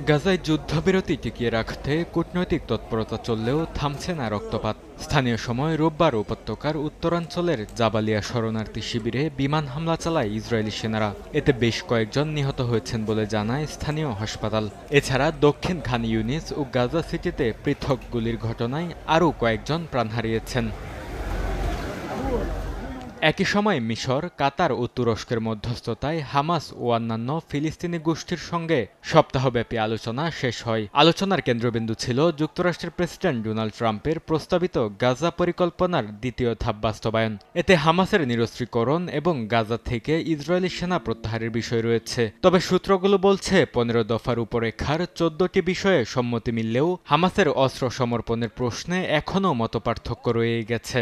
গাজায় যুদ্ধবিরতি টিকিয়ে রাখতে কূটনৈতিক তৎপরতা চললেও থামছে না রক্তপাত। স্থানীয় সময় রোববার উপত্যকার উত্তরাঞ্চলের জাবালিয়া শরণার্থী শিবিরে বিমান হামলা চালায় ইসরায়েলি সেনারা। এতে বেশ কয়েকজন নিহত হয়েছেন বলে জানায় স্থানীয় হাসপাতাল। এছাড়া দক্ষিণ খান ইউনিস ও গাজা সিটিতে পৃথক গুলির ঘটনায় আরও কয়েকজন প্রাণ হারিয়েছেন। একই সময় মিশর, কাতার ও তুরস্কের মধ্যস্থতায় হামাস ও অন্যান্য ফিলিস্তিনি গোষ্ঠীর সঙ্গে সপ্তাহব্যাপী আলোচনা শেষ হয়। আলোচনার কেন্দ্রবিন্দু ছিল যুক্তরাষ্ট্রের প্রেসিডেন্ট ডোনাল্ড ট্রাম্পের প্রস্তাবিত গাজা পরিকল্পনার দ্বিতীয় ধাপ বাস্তবায়ন। এতে হামাসের নিরস্ত্রীকরণ এবং গাজা থেকে ইসরায়েলি সেনা প্রত্যাহারের বিষয় রয়েছে। তবে সূত্রগুলো বলছে 15 দফার রূপরেখার 14টি বিষয়ে সম্মতি মিললেও হামাসের অস্ত্র সমর্পণের প্রশ্নে এখনও মতপার্থক্য রয়ে গেছে।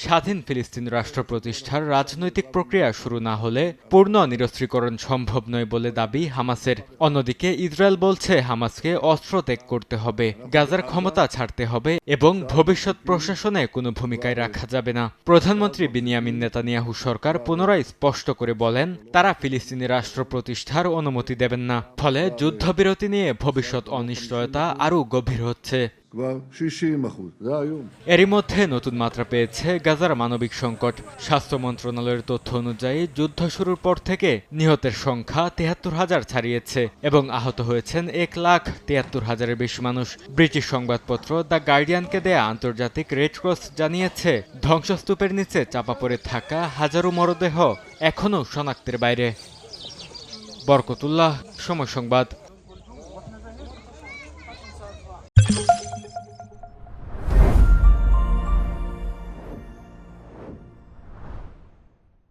স্বাধীন ফিলিস্তিন রাষ্ট্র প্রতিষ্ঠার রাজনৈতিক প্রক্রিয়া শুরু না হলে পূর্ণ নিরস্ত্রীকরণ সম্ভব নয় বলে দাবি হামাসের। অন্যদিকে ইসরায়েল বলছে হামাসকে অস্ত্র ত্যাগ করতে হবে, গাজার ক্ষমতা ছাড়তে হবে এবং ভবিষ্যৎ প্রশাসনে কোনো ভূমিকায় রাখা যাবে না। প্রধানমন্ত্রী বিনিয়ামিন নেতানিয়াহু সরকার পুনরায় স্পষ্ট করে বলেন তারা ফিলিস্তিনি রাষ্ট্র প্রতিষ্ঠার অনুমতি দেবেন না। ফলে যুদ্ধবিরতি নিয়ে ভবিষ্যৎ অনিশ্চয়তা আরও গভীর হচ্ছে। এরই মধ্যে নতুন মাত্রা পেয়েছে গাজার মানবিক সংকট। স্বাস্থ্য মন্ত্রণালয়ের তথ্য অনুযায়ী যুদ্ধ শুরুর পর থেকে নিহতের সংখ্যা ৭৩,০০০ ছাড়িয়েছে এবং আহত হয়েছেন ১,৭৩,০০০-এর বেশি মানুষ। ব্রিটিশ সংবাদপত্র দ্য গার্ডিয়ানকে দেয়া আন্তর্জাতিক রেডক্রস জানিয়েছে ধ্বংসস্তূপের নিচে চাপা পড়ে থাকা হাজারো মরদেহ এখনও শনাক্তের বাইরে। বরকতুল্লাহ, সময় সংবাদ।